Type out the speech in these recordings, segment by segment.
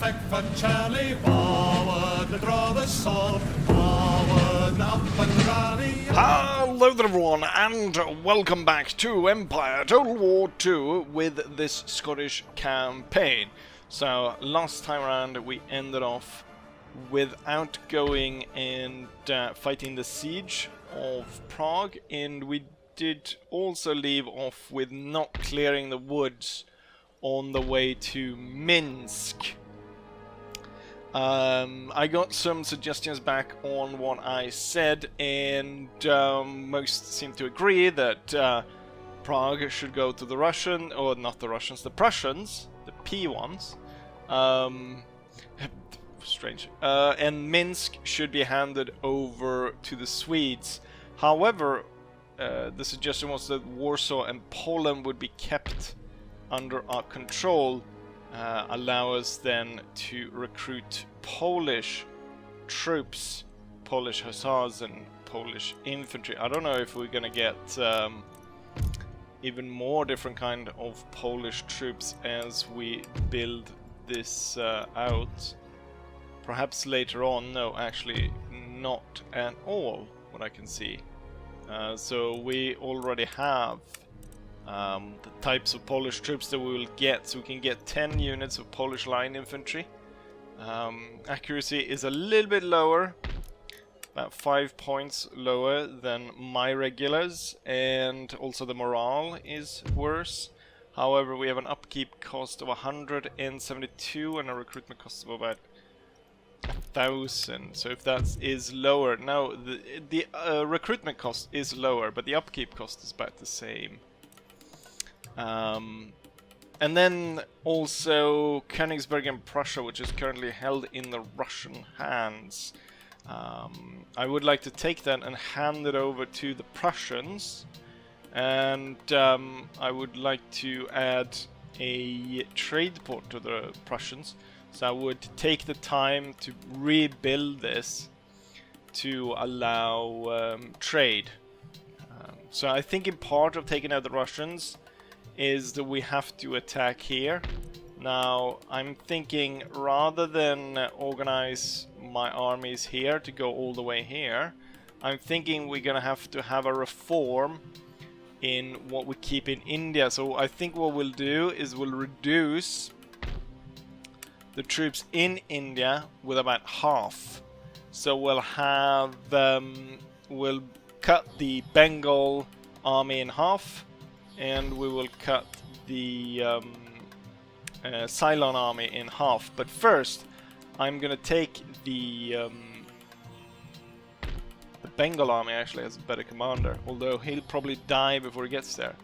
effect for Charlie. Forward, draw the sword. Forward, up and rally. Hello there everyone, and welcome back to Empire Total War 2 with this Scottish campaign. So, last time around we ended off without going and fighting the siege of Prague, and we did also leave off with not clearing the woods on the way to Minsk. I got some suggestions back on what I said, and most seem to agree that Prague should go to the Russian, or not the Russians, the Prussians, the P ones. Strange. And Minsk should be handed over to the Swedes. However, the suggestion was that Warsaw and Poland would be kept under our control, allow us then to recruit Polish troops, Polish hussars and Polish infantry. I don't know if we're gonna get even more different kind of Polish troops as we build this out. Perhaps later on. No, actually not at all, what I can see. So we already have the types of Polish troops that we will get. So we can get 10 units of Polish line infantry. Accuracy is a little bit lower, about 5 points lower than my regulars, and also the morale is worse. However, we have an upkeep cost of 172 and a recruitment cost of about 1,000. So if that is lower, now the recruitment cost is lower, but the upkeep cost is about the same. And then also Königsberg and Prussia, which is currently held in the Russian hands. I would like to take that and hand it over to the Prussians, and I would like to add a trade port to the Prussians. So I would take the time to rebuild this to allow trade. So I think in part of taking out the Russians is that we have to attack here. Now I'm thinking, rather than organize my armies here to go all the way here, I'm thinking we're gonna have to have a reform in what we keep in India. So I think what we'll do is we'll reduce the troops in India with about half. So we'll have we'll cut the Bengal army in half, and we will cut the Ceylon army in half. But first, I'm gonna take the Bengal army. Actually has a better commander, although he'll probably die before he gets there.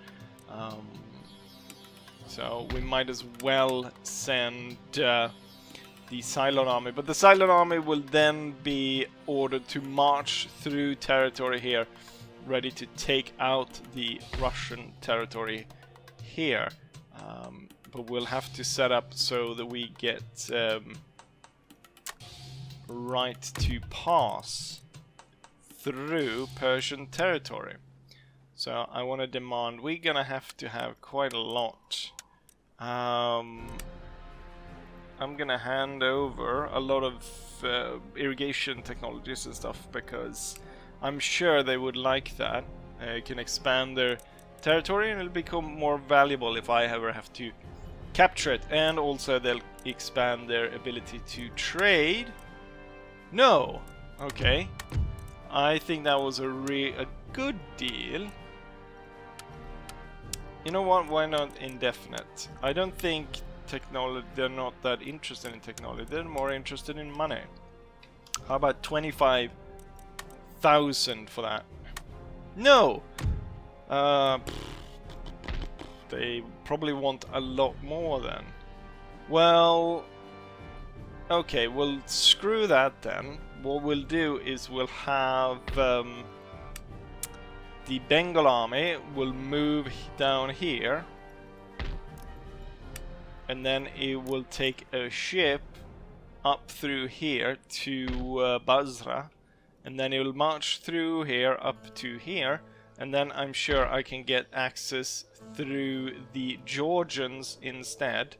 So we might as well send the Ceylon army, but the Ceylon army will then be ordered to march through territory here, ready to take out the Russian territory here. But we'll have to set up so that we get right to pass through Persian territory. So I want to demand, we're gonna have to have quite a lot. I'm gonna hand over a lot of irrigation technologies and stuff, because I'm sure they would like that. Can expand their territory, and it'll become more valuable if I ever have to capture it. And also they'll expand their ability to trade. No! Okay. I think that was a good deal. You know what? Why not indefinite? I don't think technology, they're not that interested in technology, they're more interested in money. How about 25,000 for that? No! They probably want a lot more then. Well, okay, we'll screw that then. What we'll do is we'll have the Bengal army will move down here, and then it will take a ship up through here to Basra, and then it will march through here up to here, and then I'm sure I can get access through the Georgians instead,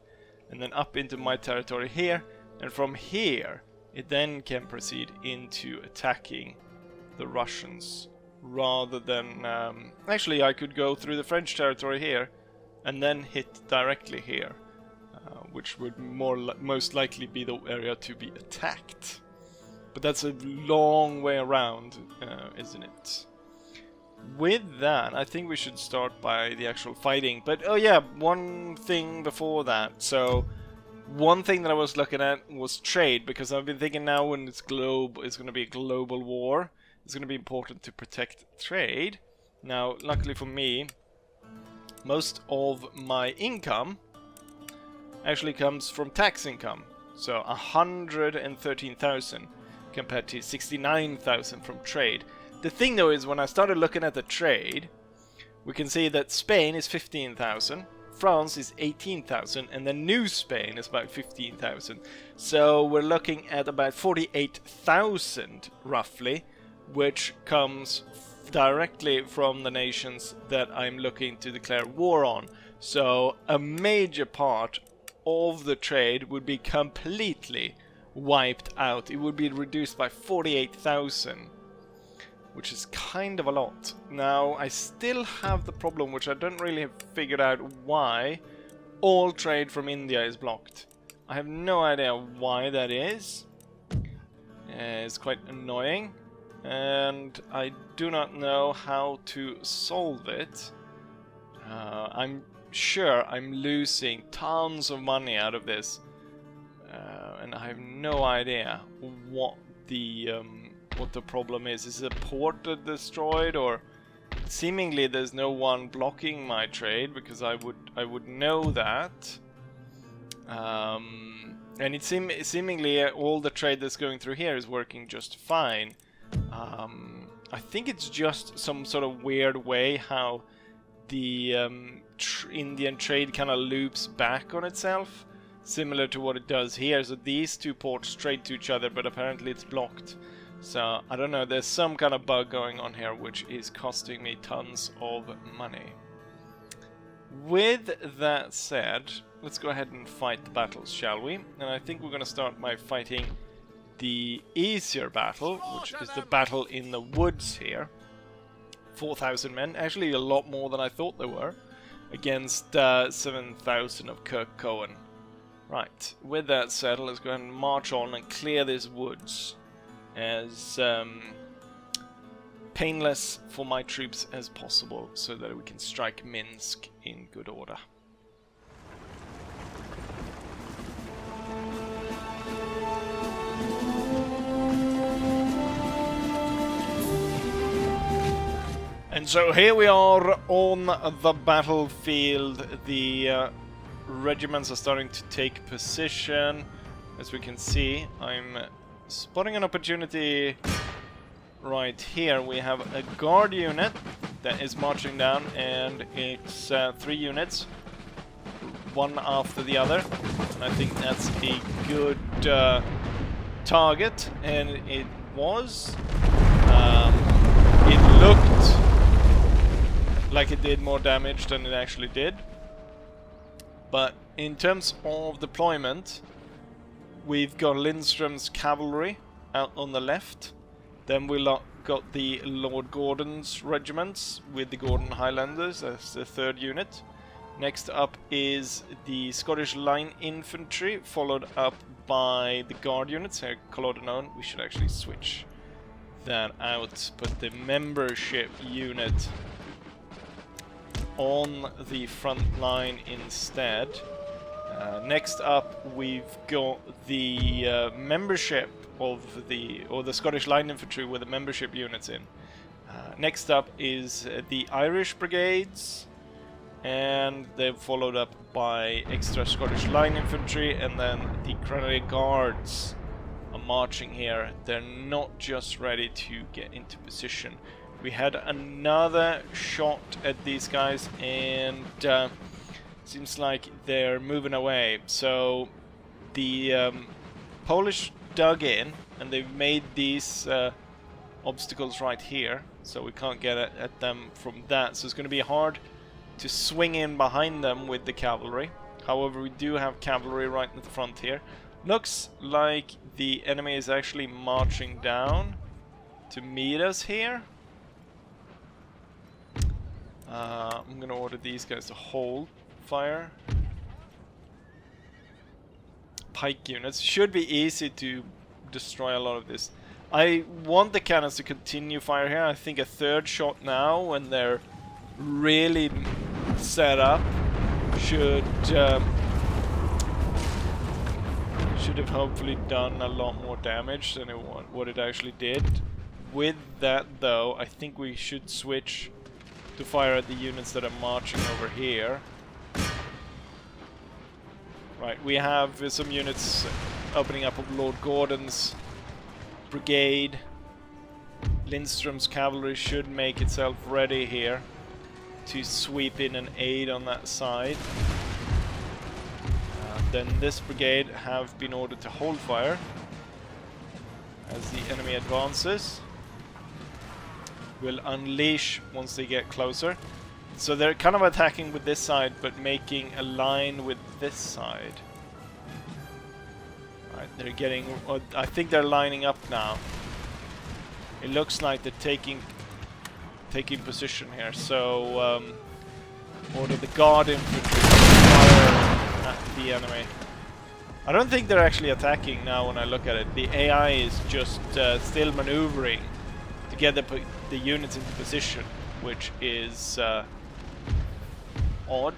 and then up into my territory here, And from here, it then can proceed into attacking the Russians, rather than... actually, I could go through the French territory here, and then hit directly here, which would most likely be the area to be attacked. But that's a long way around, isn't it? With that, I think we should start by the actual fighting. But, oh yeah, one thing before that. So, one thing that I was looking at was trade, because I've been thinking now when it's going to be a global war, it's going to be important to protect trade. Now, luckily for me, most of my income actually comes from tax income. So 113,000 compared to 69,000 from trade. The thing though is, when I started looking at the trade, we can see that Spain is 15,000, France is 18,000, and then New Spain is about 15,000. So we're looking at about 48,000 roughly, which comes directly from the nations that I'm looking to declare war on. So a major part of the trade would be completely wiped out. It would be reduced by 48,000, which is kind of a lot. Now, I still have the problem, which I don't really have figured out, why all trade from India is blocked. I have no idea why that is. It's quite annoying, and I do not know how to solve it. I'm sure I'm losing tons of money out of this, and I have no idea what the problem is. Is the port destroyed, or seemingly there's no one blocking my trade, because I would know that. And it seemingly all the trade that's going through here is working just fine. I think it's just some sort of weird way how the Indian trade kind of loops back on itself, similar to what it does here. So these two ports trade to each other, but apparently it's blocked. So I don't know, there's some kind of bug going on here which is costing me tons of money. With that said, let's go ahead and fight the battles, shall we? And I think we're going to start by fighting the easier battle, which is the battle in the woods here. 4,000 men, actually a lot more than I thought there were, against 7,000 of Kirk Cohen. Right, with that said, let's go ahead and march on and clear these woods as painless for my troops as possible, so that we can strike Minsk in good order. And so here we are on the battlefield. The regiments are starting to take position. As we can see, I'm spotting an opportunity right here. We have a guard unit that is marching down, and it's 3 units, one after the other. And I think that's a good target, and it was. It looked like it did more damage than it actually did. But in terms of deployment, we've got Lindström's cavalry out on the left. Then we got the Lord Gordon's regiments with the Gordon Highlanders as the 3rd unit. Next up is the Scottish Line Infantry, followed up by the Guard units here, Culloden. We should actually switch that out, put the membership unit on the front line instead. Next up, we've got the membership of the Scottish Line Infantry with the membership units in. Next up is the Irish Brigades, and they're followed up by extra Scottish Line Infantry, and then the Grenadier Guards are marching here. They're not just ready to get into position. We had another shot at these guys, and seems like they're moving away. So the Polish dug in, and they've made these obstacles right here, so we can't get at them from that. So it's going to be hard to swing in behind them with the cavalry. However, we do have cavalry right in the front here. Looks like the enemy is actually marching down to meet us here. I'm gonna order these guys to hold fire. Pike units. Should be easy to destroy a lot of this. I want the cannons to continue fire here. I think a third shot now, when they're really set up, should have hopefully done a lot more damage than what it actually did. With that though, I think we should switch to fire at the units that are marching over here. Right, we have some units opening up of Lord Gordon's brigade. Lindstrom's cavalry should make itself ready here to sweep in and aid on that side. Then this brigade have been ordered to hold fire as the enemy advances. Will unleash once they get closer. So they're kind of attacking with this side, but making a line with this side. Right, they're getting... I think they're lining up now. It looks like they're taking position here. So order the guard infantry to fire at the enemy. I don't think they're actually attacking now when I look at it. The AI is just still maneuvering to get the units into position, which is odd.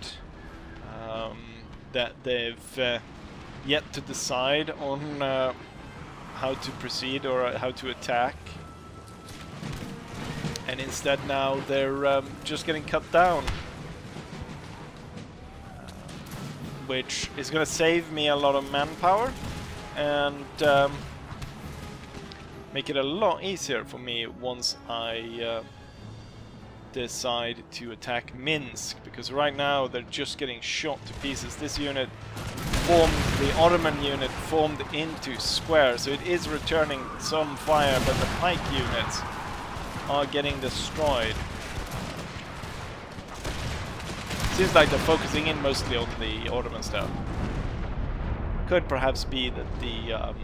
That they've yet to decide on how to proceed or how to attack. And instead now they're just getting cut down. Which is going to save me a lot of manpower and make it a lot easier for me once I decide to attack Minsk, because right now they're just getting shot to pieces. This unit formed, the Ottoman unit formed into square, so it is returning some fire, but the pike units are getting destroyed. Seems like they're focusing in mostly on the Ottoman stuff. Could perhaps be that the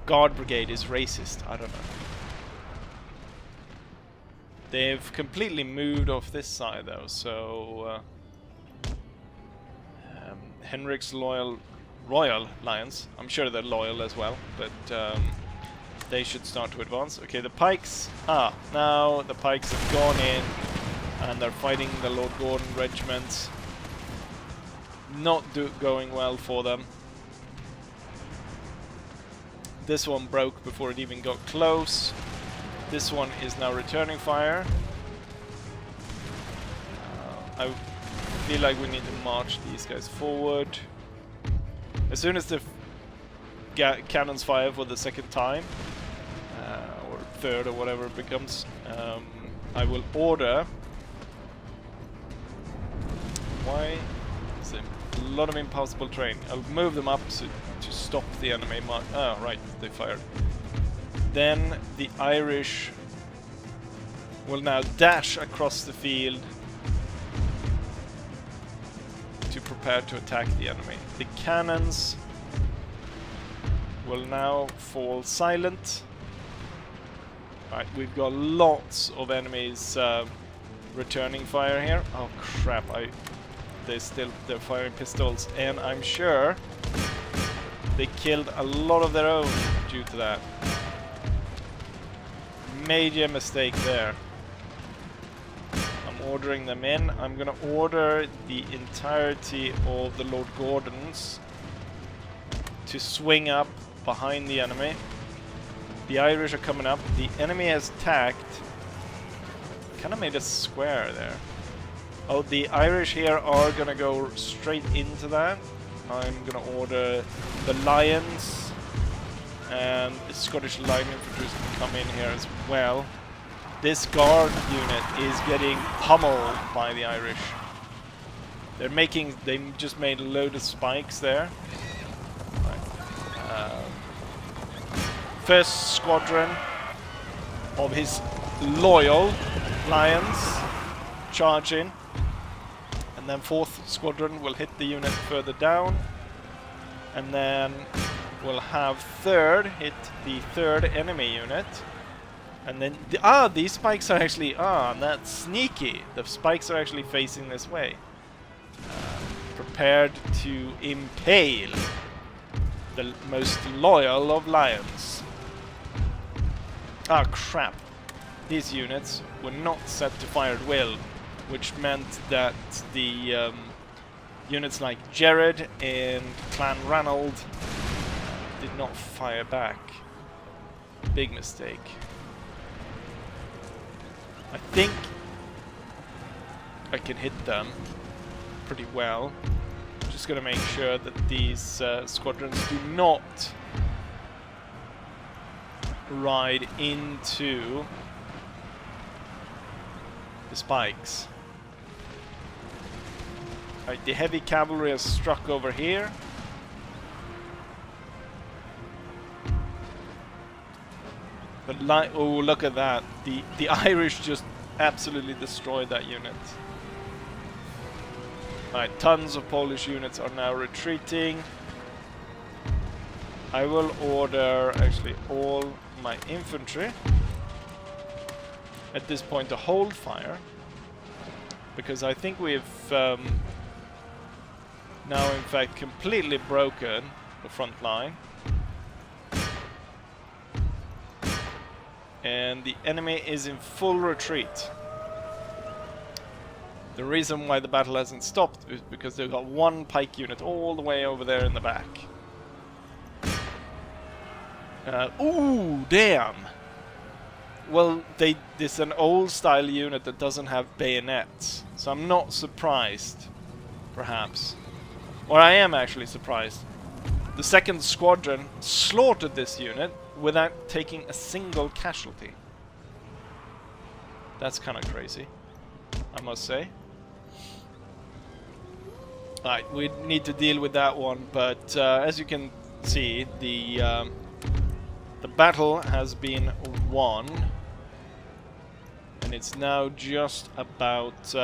Guard Brigade is racist, I don't know. They've completely moved off this side though, so Henrik's Royal Lions, I'm sure they're loyal as well, but they should start to advance. Okay, the pikes, now the pikes have gone in and they're fighting the Lord Gordon regiments. Not going well for them. This one broke before it even got close. This one is now returning fire. I feel like we need to march these guys forward. As soon as the cannons fire for the second time, or third or whatever it becomes, I will order... Why is there a lot of impossible terrain? I'll move them up to stop the enemy. Oh, right, they fired. Then the Irish will now dash across the field to prepare to attack the enemy. The cannons will now fall silent. Right, we've got lots of enemies returning fire here. Oh crap, they're firing pistols, and I'm sure they killed a lot of their own due to that. Major mistake there. I'm ordering them in. I'm gonna order the entirety of the Lord Gordons to swing up behind the enemy. The Irish are coming up. The enemy has attacked. Kind of made a square there. Oh, the Irish here are gonna go straight into that. I'm gonna order the Lions and the Scottish Line Infantry can come in here as well. This guard unit is getting pummeled by the Irish. They just made a load of spikes there. Right. First squadron of his loyal Lions charge in. And then fourth squadron will hit the unit further down. And then we'll have third hit the third enemy unit. And then, these spikes are actually, that's sneaky. The spikes are actually facing this way. Prepared to impale the most loyal of lions. Ah, crap. These units were not set to fire at will, which meant that the units like Jared and Clan Ranald did not fire back. Big mistake. I think I can hit them pretty well. I'm just gonna make sure that these squadrons do not ride into the spikes. Right, the heavy cavalry has struck over here. But oh, look at that. The Irish just absolutely destroyed that unit. Alright, tons of Polish units are now retreating. I will order actually all my infantry at this point to hold fire, because I think we've now in fact completely broken the front line. And the enemy is in full retreat. The reason why the battle hasn't stopped is because they've got one pike unit all the way over there in the back. Ooh, damn! Well, this is an old style unit that doesn't have bayonets, so I'm not surprised, perhaps. Or I am actually surprised. The second squadron slaughtered this unit without taking a single casualty. That's kind of crazy, I must say. Alright, we need to deal with that one, but as you can see, the battle has been won, and it's now just about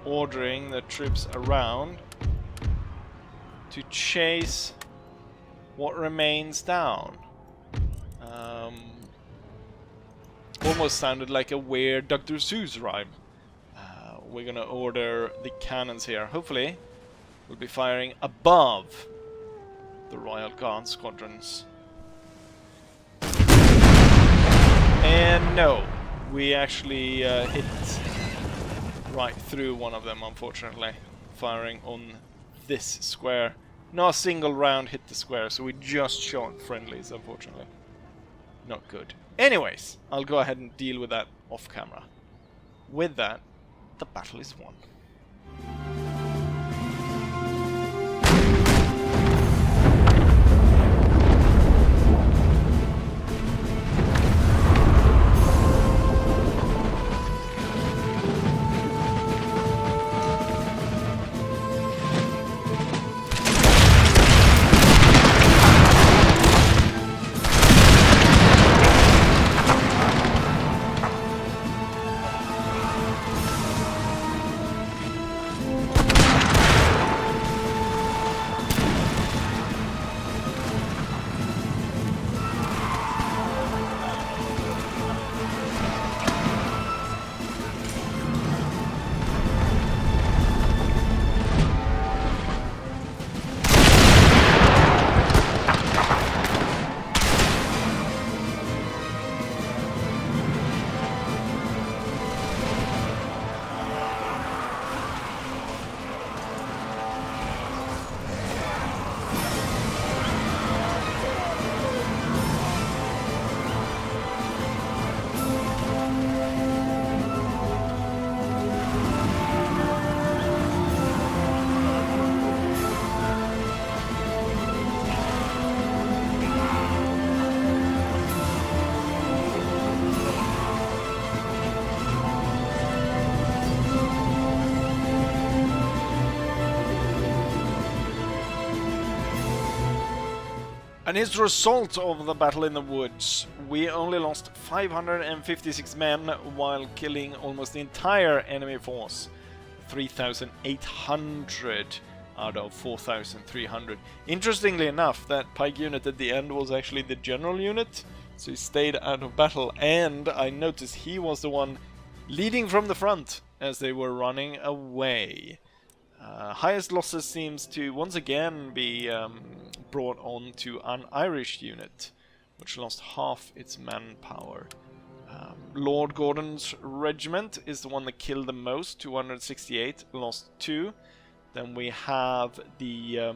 ordering the troops around to chase what remains down. Almost sounded like a weird Dr. Seuss rhyme. We're gonna order the cannons here. Hopefully, we'll be firing above the Royal Guard squadrons. And no, we actually hit right through one of them, unfortunately. Firing on this square. Not a single round hit the square, so we just shot friendlies, unfortunately. Not good. Anyways, I'll go ahead and deal with that off camera. With that, the battle is won. And as a result of the battle in the woods, we only lost 556 men while killing almost the entire enemy force, 3,800 out of 4,300. Interestingly enough, that pike unit at the end was actually the general unit, so he stayed out of battle, and I noticed he was the one leading from the front as they were running away. Highest losses seems to once again be brought on to an Irish unit, which lost half its manpower. Lord Gordon's regiment is the one that killed the most, 268, lost 2. Then we have the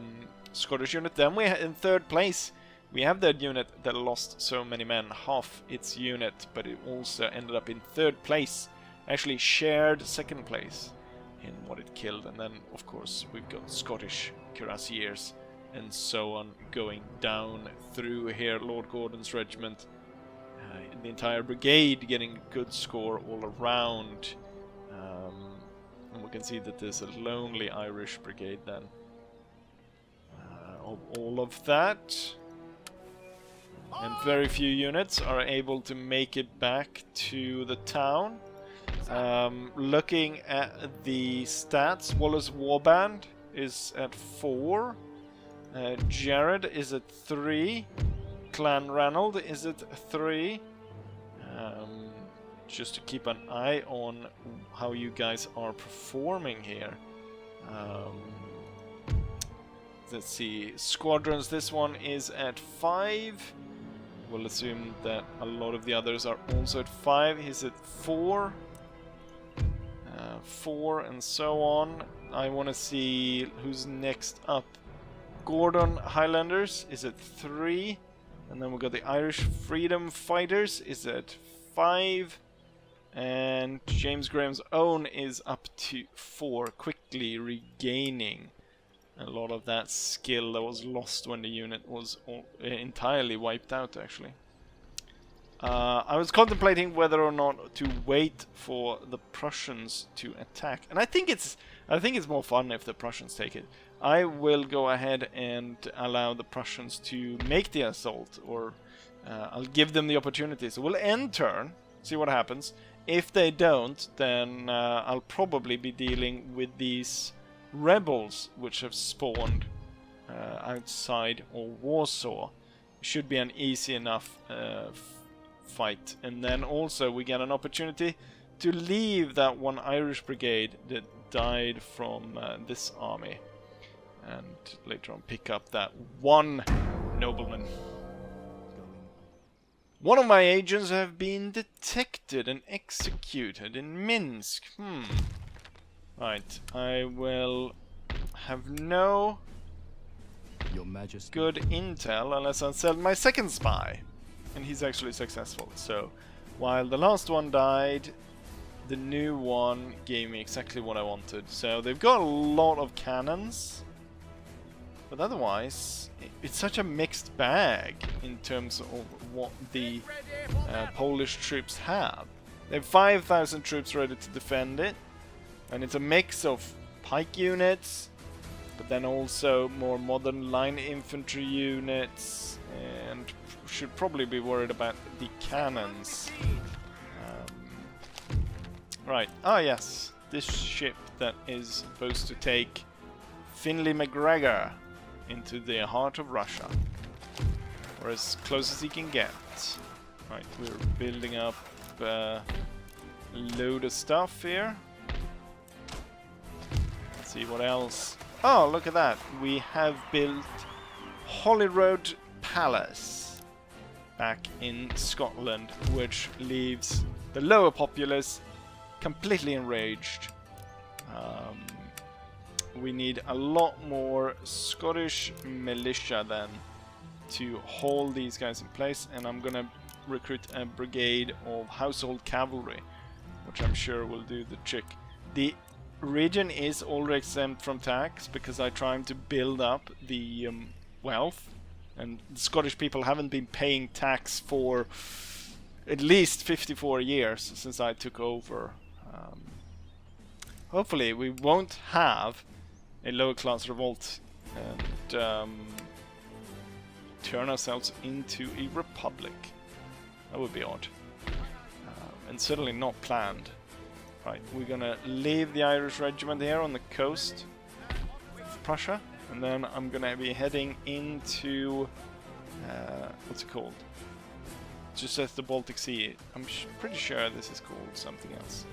Scottish unit. Then we in third place, we have that unit that lost so many men, half its unit, but it also ended up in third place. Actually shared second place in what it killed. And then, of course, we've got Scottish cuirassiers and so on going down through here. Lord Gordon's regiment, the entire brigade getting a good score all around. And we can see that there's a lonely Irish brigade then. Of all of that. And very few units are able to make it back to the town. Looking at the stats, Wallace Warband is at 4. Jared is at 3. Clan Ranald is at 3. Just to keep an eye on how you guys are performing here. Let's see, squadrons, this one is at 5. We'll assume that a lot of the others are also at 5. He's at 4. 4 and so on. I want to see who's next up. Gordon Highlanders is at 3. And then we've got the Irish Freedom Fighters is at 5. And James Graham's own is up to 4, quickly regaining a lot of that skill that was lost when the unit was entirely wiped out, actually. I was contemplating whether or not to wait for the Prussians to attack, and I think it's more fun if the Prussians take it. I will go ahead and allow the Prussians to make the assault, or I'll give them the opportunity. So we'll end turn, see what happens. If they don't, then I'll probably be dealing with these rebels which have spawned outside of Warsaw. Should be an easy enough fight. And then also we get an opportunity to leave that one Irish brigade that died from this army, and later on pick up that one nobleman. One of my agents have been detected and executed in Minsk. Right, I will have no Your Majesty. good intel unless I sell my second spy. And he's actually successful. So, while the last one died, the new one gave me exactly what I wanted. So, they've got a lot of cannons. But otherwise, it's such a mixed bag in terms of what the Polish troops have. They have 5,000 troops ready to defend it. And it's a mix of pike units, but then also more modern line infantry units, and should probably be worried about the cannons. Right, yes, this ship that is supposed to take Finlay McGregor into the heart of Russia, or as close as he can get. Right, we're building up a load of stuff here. Let's see what else. Oh, look at that. We have built Holyrood Palace back in Scotland, which leaves the lower populace completely enraged. We need a lot more Scottish militia then to hold these guys in place, and I'm gonna recruit a brigade of household cavalry, which I'm sure will do the trick. The region is already exempt from tax because I tried to build up the wealth, and the Scottish people haven't been paying tax for at least 54 years since I took over. Hopefully we won't have a lower class revolt and turn ourselves into a republic. That would be odd, and certainly not planned. Right, we're gonna leave the Irish regiment here on the coast. Prussia, and then I'm gonna be heading into what's it called? Just as the Baltic Sea. I'm pretty sure this is called something else.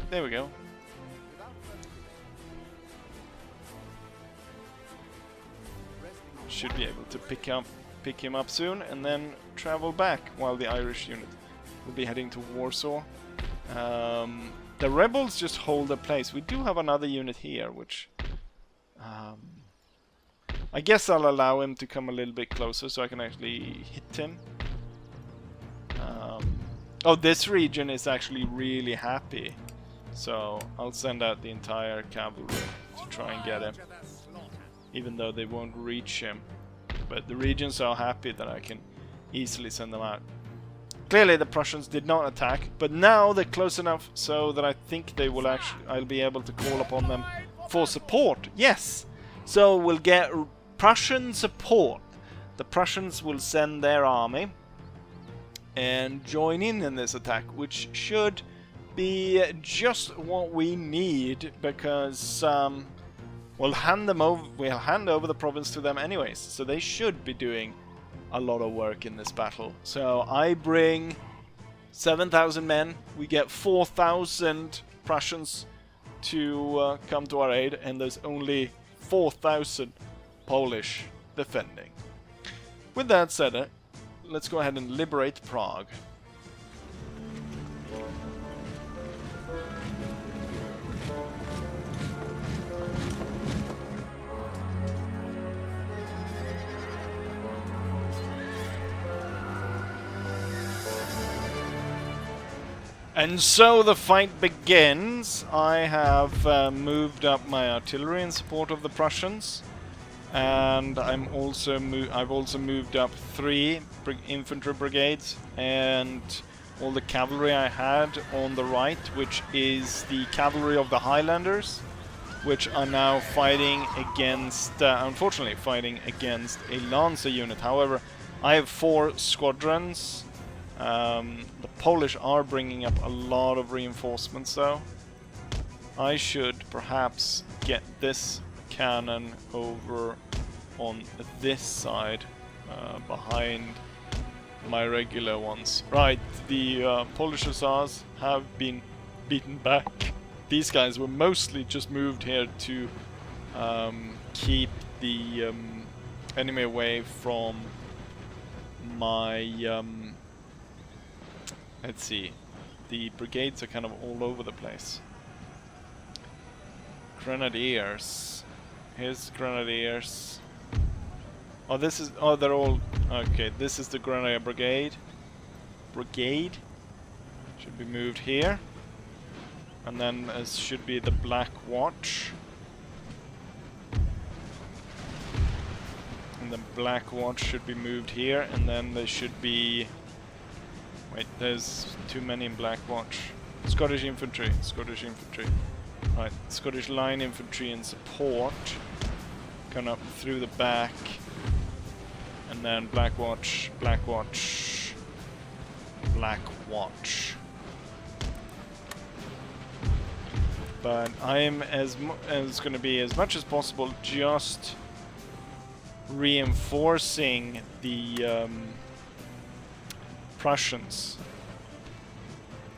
There we go. Should be able to pick him up soon, and then travel back while the Irish unit will be heading to Warsaw. The rebels just hold their place. We do have another unit here, which I guess I'll allow him to come a little bit closer so I can actually hit him. Oh, this region is actually really happy, so I'll send out the entire cavalry to try and get him, even though they won't reach him. But the regions are happy that I can easily send them out. Clearly the Prussians did not attack, but now they're close enough so that I think they will actually, I'll be able to call upon them for support. Yes! So we'll get Prussian support. The Prussians will send their army and join in this attack, which should be just what we need, because we'll hand over the province to them anyways, so they should be doing a lot of work in this battle. So I bring 7,000 men, we get 4,000 Prussians to come to our aid, and there's only 4,000 Polish defending. With that said, let's go ahead and liberate Prague. And so the fight begins. I have moved up my artillery in support of the Prussians, and I've also moved up 3 infantry brigades and all the cavalry I had on the right, which is the cavalry of the Highlanders, which are now fighting against, unfortunately, fighting against a Lancer unit. However, I have 4 squadrons. The Polish are bringing up a lot of reinforcements, though. I should perhaps get this cannon over on this side, behind my regular ones. Right, the Polish hussars have been beaten back. These guys were mostly just moved here to keep the enemy away from my let's see, the brigades are kind of all over the place. Grenadiers. Here's Grenadiers. Oh, this is, oh, they're all, okay, this is the Grenadier Brigade. Should be moved here. And then should be the Black Watch. And the Black Watch should be moved here, and then there should be, wait, there's too many in Black Watch. Scottish infantry. Right, Scottish line infantry in support. Come up through the back. And then Black Watch. But I am going to be as much as possible just reinforcing the Prussians.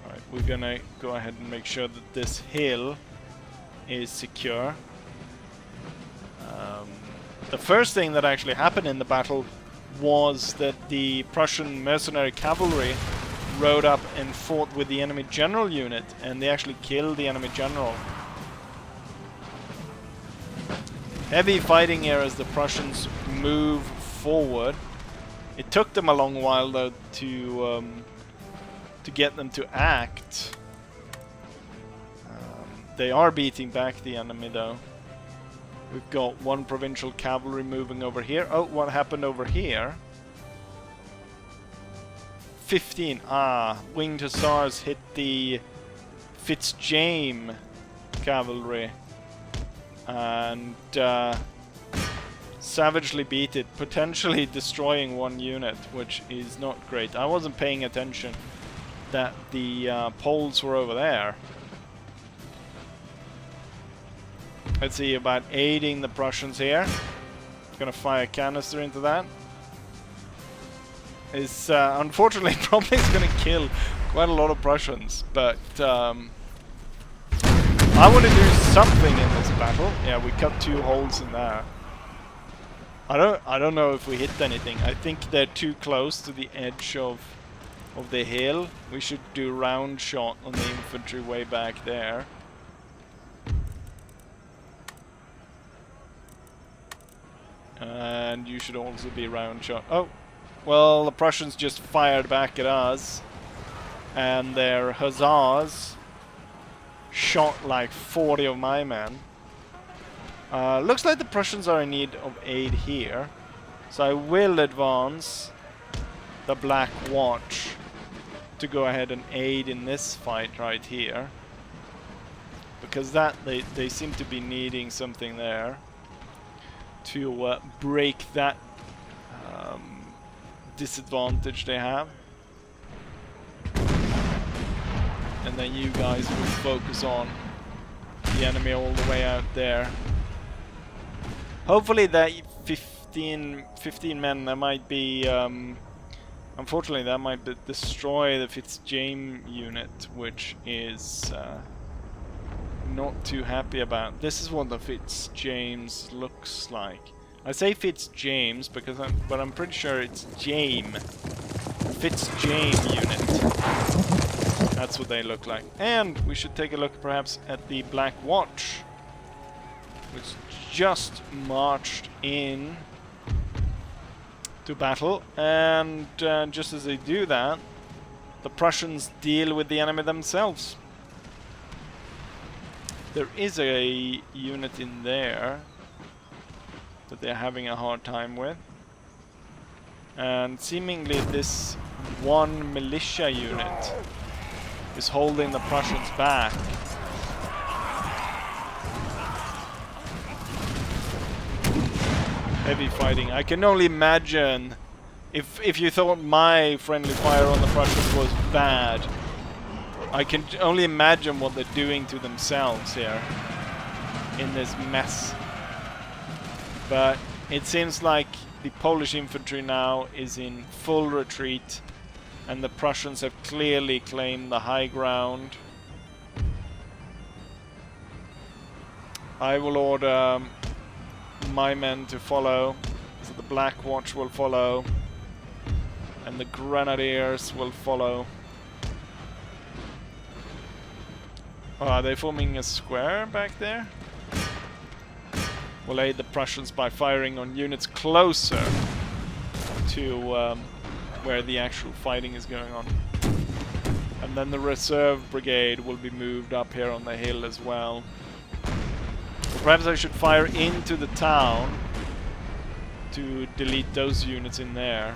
Alright, we're gonna go ahead and make sure that this hill is secure. The first thing that actually happened in the battle was that the Prussian mercenary cavalry rode up and fought with the enemy general unit, and they actually killed the enemy general. Heavy fighting here as the Prussians move forward. It took them a long while, though, to get them to act. They are beating back the enemy, though. We've got 1 provincial cavalry moving over here. Oh, what happened over here? 15. Ah, winged hussars hit the Fitzjames cavalry and savagely beat it, potentially destroying 1 unit, which is not great. I wasn't paying attention that the Poles were over there. Let's see about aiding the Prussians here. Gonna fire a canister into that. It's unfortunately probably is gonna kill quite a lot of Prussians, but I want to do something in this battle. Yeah, we cut 2 holes in there. I don't know if we hit anything. I think they're too close to the edge of the hill. We should do round shot on the infantry way back there. And you should also be round shot. Oh, well, the Prussians just fired back at us, and their hussars shot like 40 of my men. Looks like the Prussians are in need of aid here, so I will advance the Black Watch to go ahead and aid in this fight right here, because that they seem to be needing something there to break that disadvantage they have. And then you guys will focus on the enemy all the way out there. Hopefully that 15 men, that might be unfortunately that might destroy the Fitzjames unit, which is not too happy about. This is what the Fitzjames looks like. I say Fitzjames because I'm pretty sure it's James. Fitzjames unit. That's what they look like. And we should take a look perhaps at the Black Watch, which just marched in to battle. And just as they do that, the Prussians deal with the enemy themselves. There is a unit in there that they're having a hard time with. And seemingly this one militia unit is holding the Prussians back. Heavy fighting. I can only imagine if you thought my friendly fire on the Prussians was bad. I can only imagine what they're doing to themselves here in this mess. But it seems like the Polish infantry now is in full retreat, and the Prussians have clearly claimed the high ground. I will order my men to follow, so the Black Watch will follow, and the Grenadiers will follow. Oh, are they forming a square back there? We'll aid the Prussians by firing on units closer to where the actual fighting is going on. And then the reserve brigade will be moved up here on the hill as well. Or perhaps I should fire into the town to delete those units in there.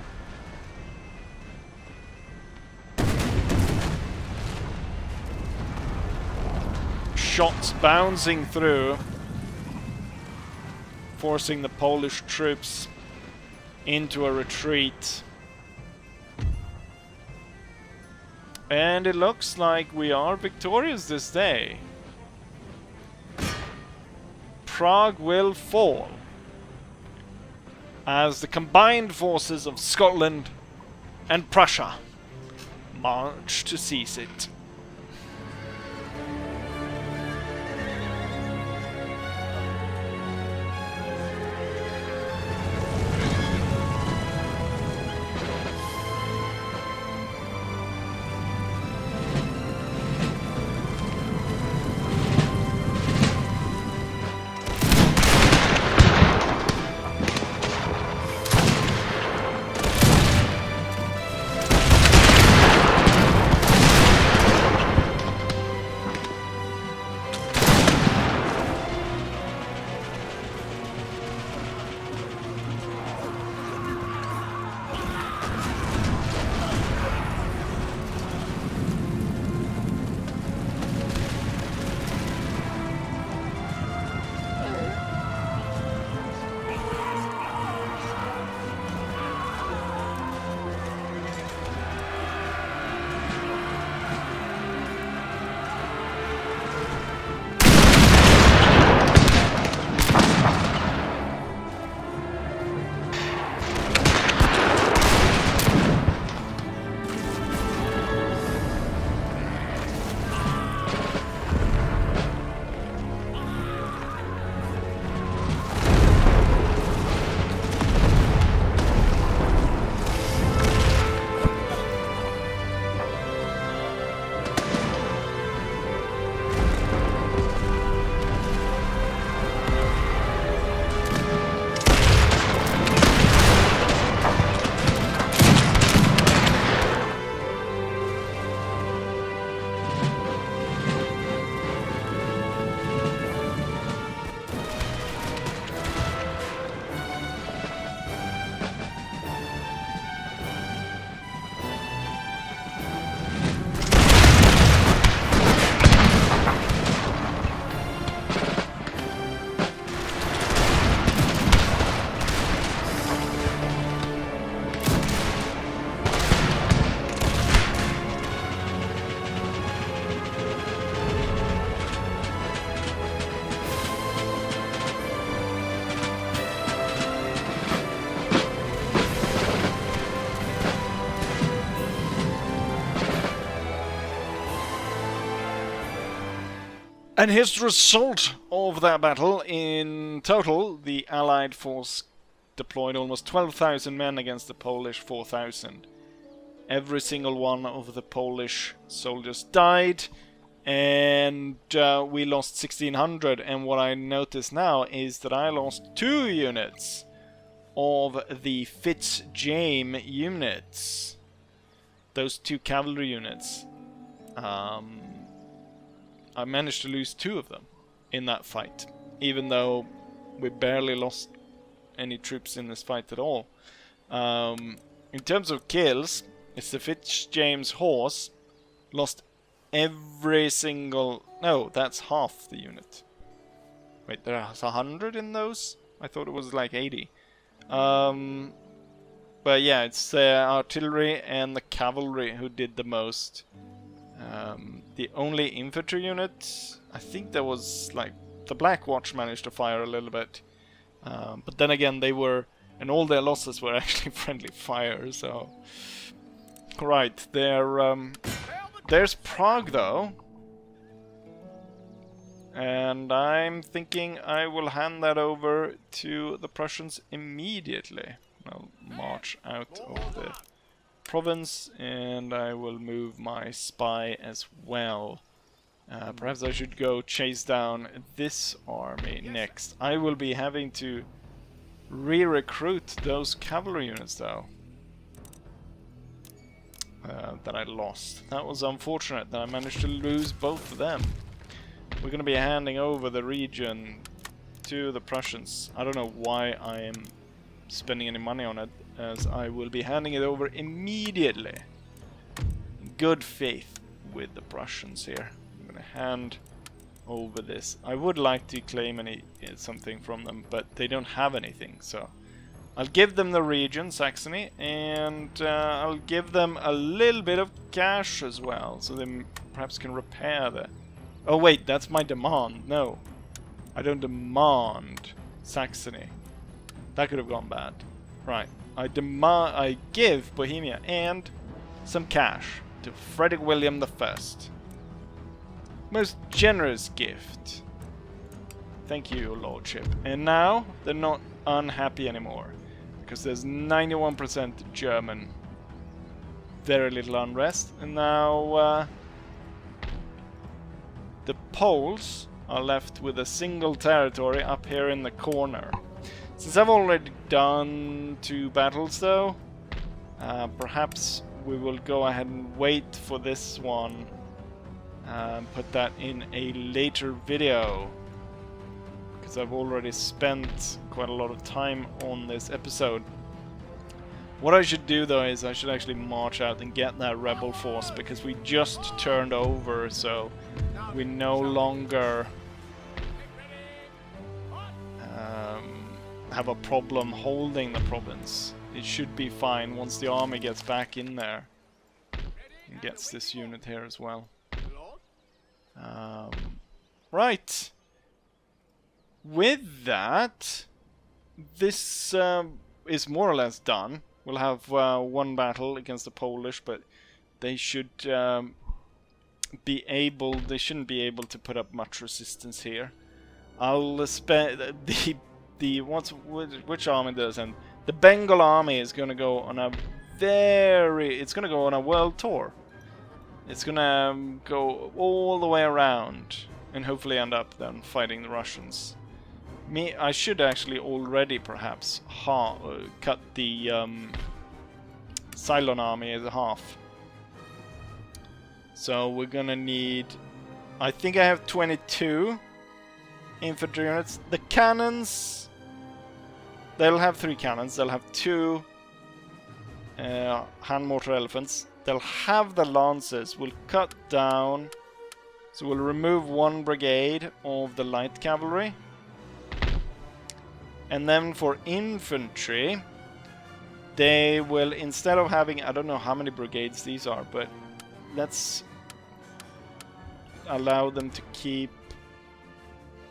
Shots bouncing through, forcing the Polish troops into a retreat. And it looks like we are victorious this day. Prague will fall as the combined forces of Scotland and Prussia march to seize it. And here's the result of that battle. In total, the Allied force deployed almost 12,000 men against the Polish 4,000. Every single one of the Polish soldiers died, and we lost 1,600. And what I notice now is that I lost 2 units of the Fitzjames units. Those 2 cavalry units. I managed to lose 2 of them in that fight, even though we barely lost any troops in this fight at all. In terms of kills, it's the Fitzjames horse lost every single... No, that's half the unit. Wait, there's 100 in those? I thought it was like 80. But yeah, it's the artillery and the cavalry who did the most. The only infantry unit, I think there was like the Black Watch managed to fire a little bit, but then again they were, and all their losses were actually friendly fire. So right there, there's Prague though, and I'm thinking I will hand that over to the Prussians immediately. I'll march out of the province, and I will move my spy as well. Perhaps I should go chase down this army next. I will be having to re-recruit those cavalry units though that I lost. That was unfortunate that I managed to lose both of them. We're going to be handing over the region to the Prussians. I don't know why I am spending any money on it, as I will be handing it over immediately. Good faith with the Prussians here. I'm going to hand over this. I would like to claim something from them, but they don't have anything, so I'll give them the region, Saxony, and I'll give them a little bit of cash as well, so they perhaps can repair the... Oh wait, that's my demand. No, I don't demand Saxony. That could have gone bad. Right. I give Bohemia and some cash to Frederick William I. Most generous gift. Thank you, your lordship. And now they're not unhappy anymore, because there's 91% German. Very little unrest. And now the Poles are left with a single territory up here in the corner. Since I've already done 2 battles though, perhaps we will go ahead and wait for this one and put that in a later video, because I've already spent quite a lot of time on this episode. What I should do though is I should actually march out and get that rebel force, because we just turned over, so we no longer have a problem holding the province. It should be fine once the army gets back in there and gets this unit here as well. Right. With that, this is more or less done. We'll have 1 battle against the Polish, but they should be able. They shouldn't be able to put up much resistance here. I'll spend which army does, and the Bengal army is going to go on a world tour. It's going to go all the way around and hopefully end up then fighting the Russians. I should actually already perhaps cut the Ceylon army as a half. So we're going to need, I think I have 22 infantry units. The cannons, they'll have 3 cannons. They'll have 2 hand mortar elephants. They'll have the lances. We'll cut down, so we'll remove 1 brigade of the light cavalry. And then for infantry, they will, instead of having, I don't know how many brigades these are, but let's allow them to keep,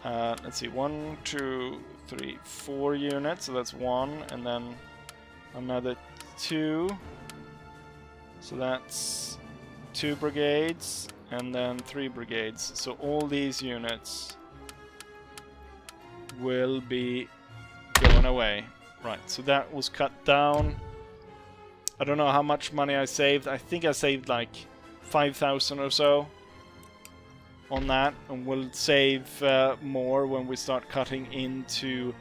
let's see, 1, 2, 3, 4 units, so that's 1, and then another 2, so that's 2 brigades, and then 3 brigades. So all these units will be going away. Right, so that was cut down. I don't know how much money I saved. I think I saved like 5,000 or so on that, and we'll save more when we start cutting into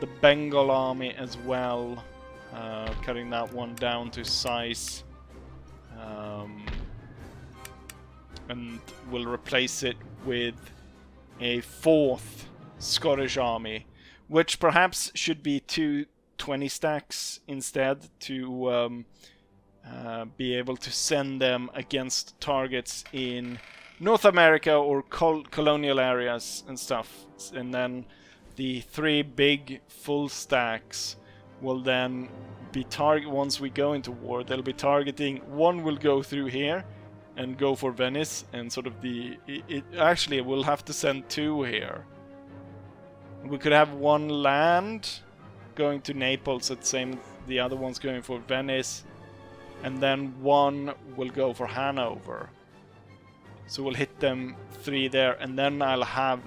the Bengal army as well. Cutting that one down to size. And we'll replace it with a 4th Scottish army, which perhaps should be 2 20 stacks instead, to be able to send them against targets in North America or colonial areas and stuff. And then the 3 big full stacks will then be once we go into war, they'll be targeting. One will go through here and go for Venice, and sort of actually we'll have to send 2 here. We could have 1 land going to Naples, at the other one's going for Venice, and then 1 will go for Hanover. So we'll hit them 3 there, and then I'll have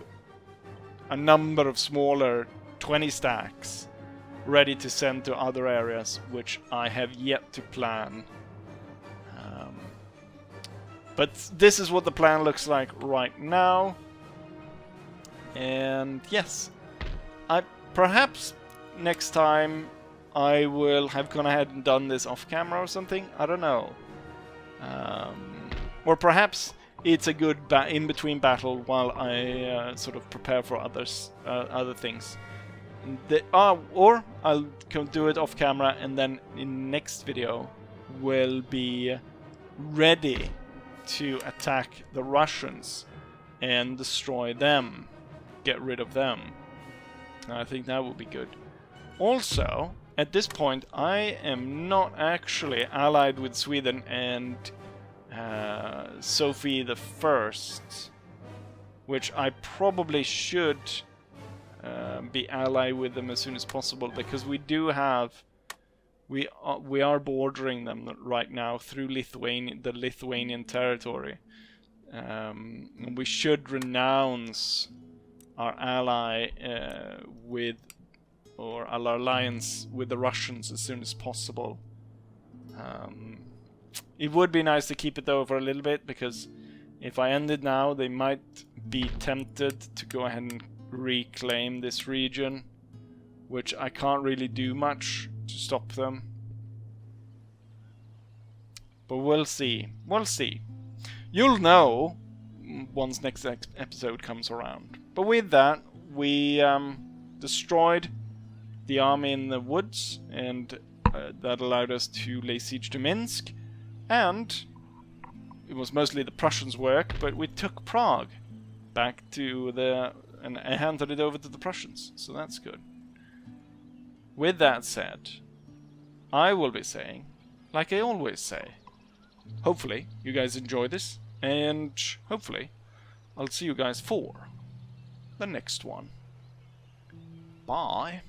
a number of smaller 20 stacks ready to send to other areas, which I have yet to plan. But this is what the plan looks like right now. And yes, perhaps next time I will have gone ahead and done this off camera or something. I don't know. Or perhaps it's a good in-between battle while I sort of prepare for other things. Or I'll do it off camera, and then in next video we'll be ready to attack the Russians and destroy them, get rid of them. I think that would be good. Also, at this point, I am not actually allied with Sweden and Sophie the First, which I probably should be allied with them as soon as possible, because we do have, we are bordering them right now through the Lithuanian territory, and we should renounce our ally our alliance with the Russians as soon as possible. It would be nice to keep it though for a little bit, because if I end it now, they might be tempted to go ahead and reclaim this region, which I can't really do much to stop them. But we'll see. We'll see. You'll know once next episode comes around. But with that, we destroyed the army in the woods, and that allowed us to lay siege to Minsk, and it was mostly the Prussians' work, but we took Prague back to and handed it over to the Prussians, so that's good. With that said, I will be saying, like I always say, hopefully you guys enjoy this, and hopefully I'll see you guys for the next one. Bye.